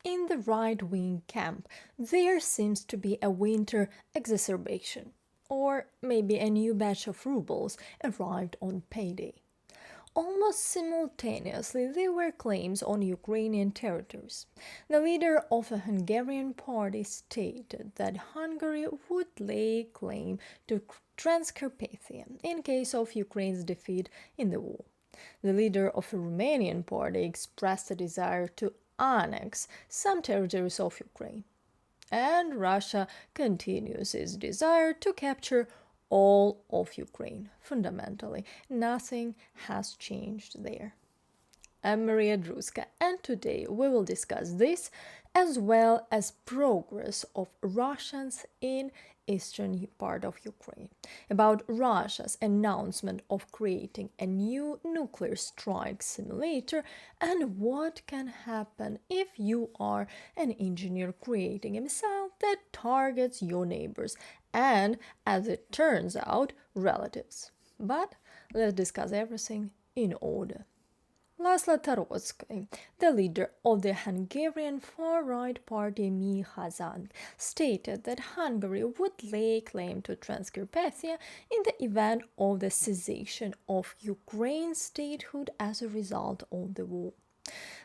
In the right-wing camp, there seems to be a winter exacerbation, or maybe a new batch of rubles arrived on payday. Almost simultaneously, there were claims on Ukrainian territories. The leader of a Hungarian party stated that Hungary would lay claim to Transcarpathia in case of Ukraine's defeat in the war. The leader of a Romanian party expressed a desire to annex some territories of Ukraine. And Russia continues its desire to capture all of Ukraine. Fundamentally, nothing has changed there. I'm Maria Drutska, and today we will discuss this as well as progress of Russians in eastern part of Ukraine, about Russia's announcement of creating a new nuclear strike simulator, and what can happen if you are an engineer creating a missile that targets your neighbors and, as it turns out, relatives. But let's discuss everything in order. Laszlo Tarotsky, the leader of the Hungarian far-right party Mi Hazán, stated that Hungary would lay claim to Transcarpathia in the event of the cessation of Ukraine's statehood as a result of the war.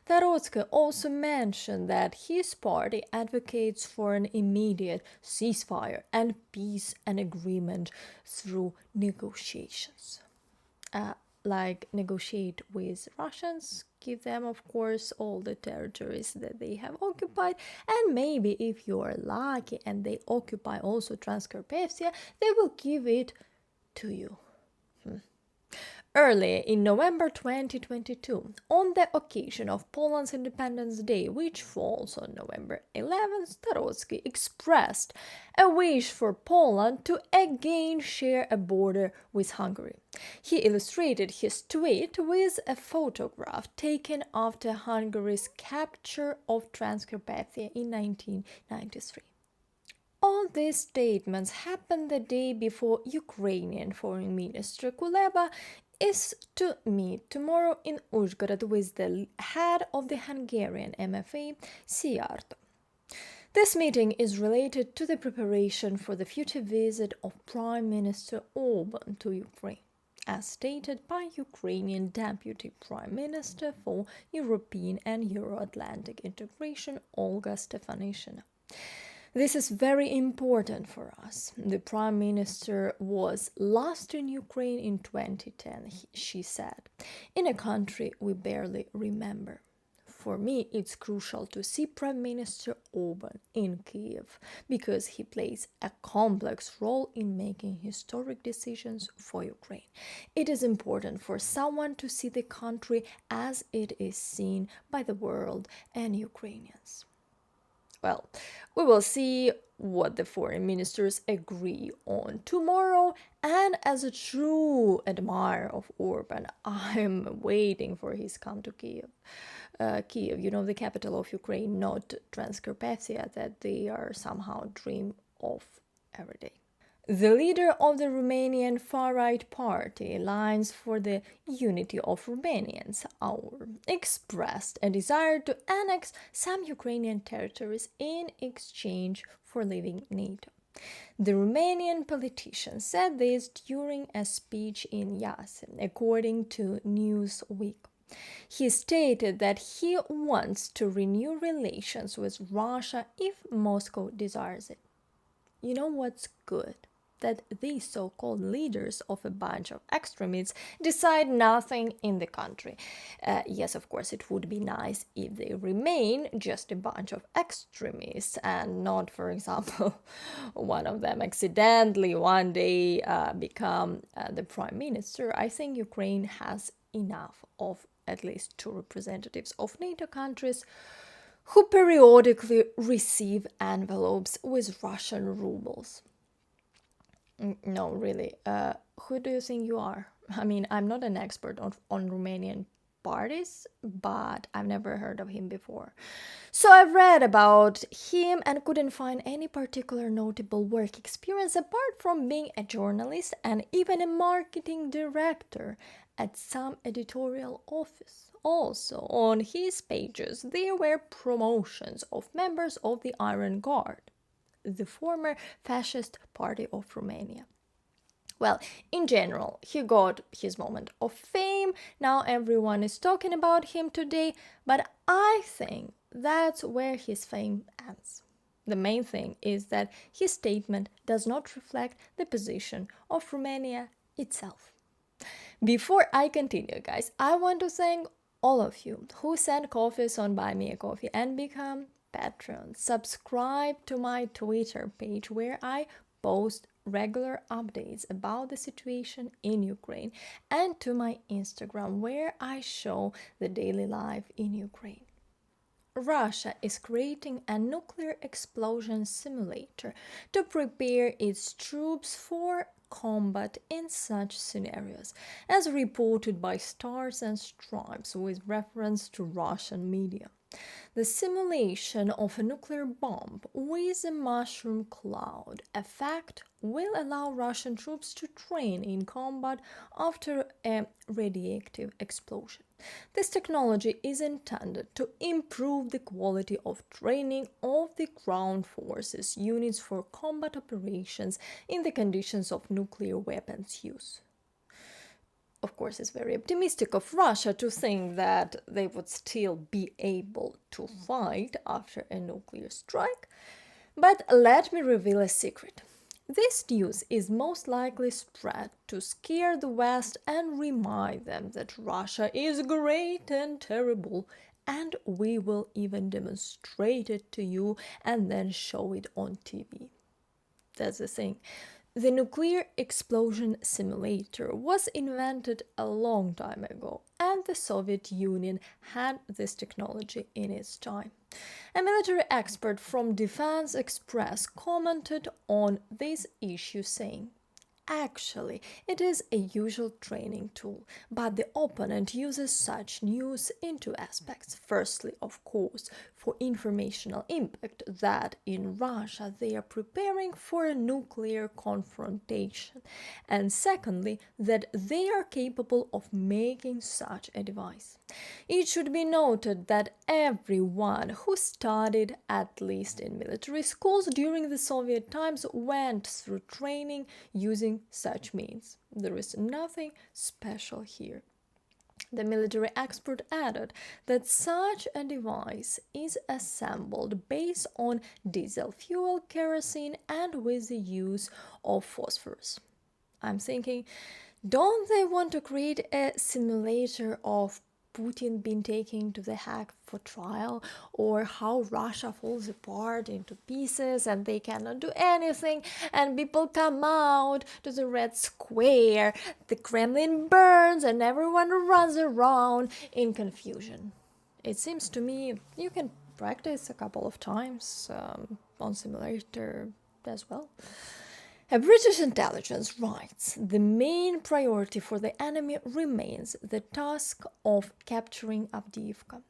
Tarotsky also mentioned that his party advocates for an immediate ceasefire and peace and agreement through negotiations. Like negotiate with Russians, give them, of course, all the territories that they have occupied, and maybe if you are lucky and they occupy also Transcarpathia, they will give it to you. Early in November 2022, on the occasion of Poland's Independence Day, which falls on November 11th, Tarotsky expressed a wish for Poland to again share a border with Hungary. He illustrated his tweet with a photograph taken after Hungary's capture of Transcarpathia in 1993. All these statements happened the day before Ukrainian Foreign Minister Kuleba is to meet tomorrow in Uzhgorod with the head of the Hungarian MFA, Szijjártó. This meeting is related to the preparation for the future visit of Prime Minister Orban to Ukraine, as stated by Ukrainian Deputy Prime Minister for European and Euro-Atlantic Integration, Olga Stefanishyna. This is very important for us. The Prime Minister was last in Ukraine in 2010, she said, in a country we barely remember. For me, it's crucial to see Prime Minister Orban in Kiev because he plays a complex role in making historic decisions for Ukraine. It is important for someone to see the country as it is seen by the world and Ukrainians. Well, we will see what the foreign ministers agree on tomorrow, and as a true admirer of Orban, I'm waiting for his come to Kiev. Kiev, the capital of Ukraine, not Transcarpathia, that they are somehow dream of every day. The leader of the Romanian far-right party, Alliance for the Unity of Romanians, AUR, expressed a desire to annex some Ukrainian territories in exchange for leaving NATO. The Romanian politician said this during a speech in Iași, according to Newsweek. He stated that he wants to renew relations with Russia if Moscow desires it. You know what's good? That these so-called leaders of a bunch of extremists decide nothing in the country. Yes, of course, it would be nice if they remain just a bunch of extremists and not, for example, one of them accidentally one day become the prime minister. I think Ukraine has enough of at least two representatives of NATO countries who periodically receive envelopes with Russian rubles. No, really. Who do you think you are? I mean, I'm not an expert on Romanian parties, but I've never heard of him before. So I've read about him and couldn't find any particular notable work experience apart from being a journalist and even a marketing director at some editorial office. also on his pages there were promotions of members of the Iron Guard, the former fascist party of Romania. Well, in general, he got his moment of fame. Now everyone is talking about him today, but I think that's where his fame ends. The main thing is that his statement does not reflect the position of Romania itself. Before I continue, guys, I want to thank all of you who send coffees on Buy Me a Coffee and become patrons. Subscribe to my Twitter page where I post regular updates about the situation in Ukraine, and to my Instagram where I show the daily life in Ukraine. Russia is creating a nuclear explosion simulator to prepare its troops for combat in such scenarios, as reported by Stars and Stripes with reference to Russian media. The simulation of a nuclear bomb with a mushroom cloud effect will allow Russian troops to train in combat after a radioactive explosion. This technology is intended to improve the quality of training of the ground forces units for combat operations in the conditions of nuclear weapons use. Of course, it's very optimistic of Russia to think that they would still be able to fight after a nuclear strike. But let me reveal a secret. This news is most likely spread to scare the West and remind them that Russia is great and terrible, and we will even demonstrate it to you and then show it on TV. That's the thing. The nuclear explosion simulator was invented a long time ago, and the Soviet Union had this technology in its time. A military expert from Defense Express commented on this issue saying, "Actually, it is a usual training tool, but the opponent uses such news in two aspects. Firstly, of course, for informational impact, that in Russia they are preparing for a nuclear confrontation, and secondly, that they are capable of making such a device. It should be noted that everyone who studied, at least in military schools during the Soviet times, went through training using such means. There is nothing special here." The military expert added that such a device is assembled based on diesel fuel, kerosene, and with the use of phosphorus. I'm thinking, don't they want to create a simulator of Putin being taken to The Hague for trial, or how Russia falls apart into pieces and they cannot do anything, and people come out to the Red Square, the Kremlin burns, and everyone runs around in confusion? It seems to me you can practice a couple of times on simulator as well. A British intelligence writes, "The main priority for the enemy remains the task of capturing Avdiivka.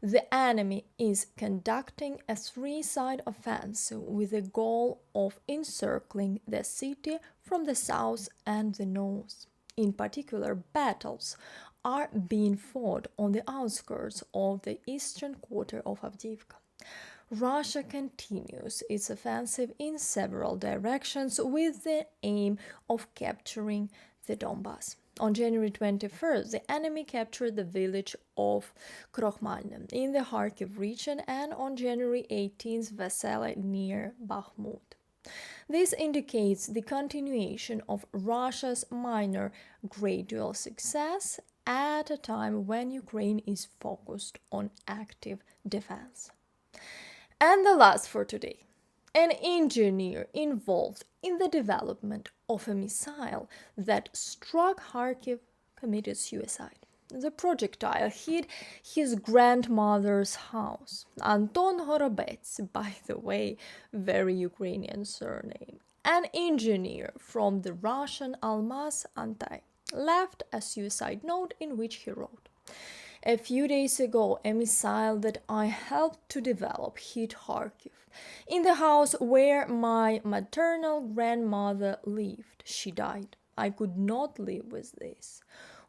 The enemy is conducting a three-side offensive with the goal of encircling the city from the south and the north. In particular, battles are being fought on the outskirts of the eastern quarter of Avdiivka. Russia continues its offensive in several directions with the aim of capturing the Donbas. On January 21st, the enemy captured the village of Krokhmalny in the Kharkiv region, and on January 18th, Vesely near Bakhmut. This indicates the continuation of Russia's minor gradual success at a time when Ukraine is focused on active defense." And the last for today. An engineer involved in the development of a missile that struck Kharkiv committed suicide. The projectile hit his grandmother's house. Anton Horobets, by the way, very Ukrainian surname, an engineer from the Russian Almaz Antey, left a suicide note in which he wrote, "A few days ago, a missile that I helped to develop hit Kharkiv, in the house where my maternal grandmother lived. She died. I could not live with this.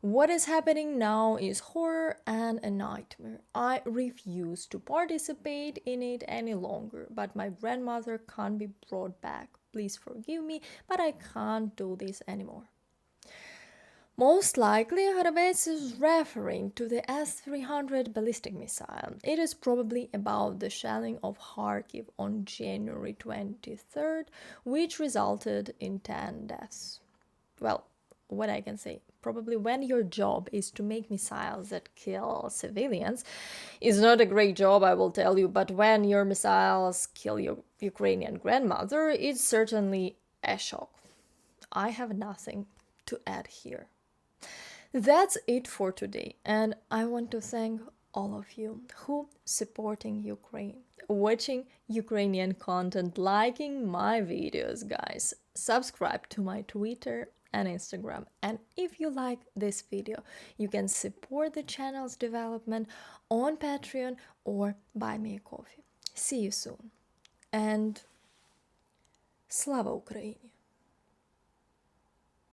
What is happening now is horror and a nightmare. I refuse to participate in it any longer, but my grandmother can't be brought back. Please forgive me, but I can't do this anymore. Most likely, Harabec is referring to the S-300 ballistic missile. It is probably about the shelling of Kharkiv on January 23rd, which resulted in 10 deaths. Well, what I can say, probably when your job is to make missiles that kill civilians, is not a great job, I will tell you, but when your missiles kill your Ukrainian grandmother, it's certainly a shock. I have nothing to add here. That's it for today, and I want to thank all of you who supporting Ukraine, watching Ukrainian content, liking my videos, guys. Subscribe to my Twitter and Instagram, and if you like this video, you can support the channel's development on Patreon or buy me a coffee. See you soon, and Slava Ukraini!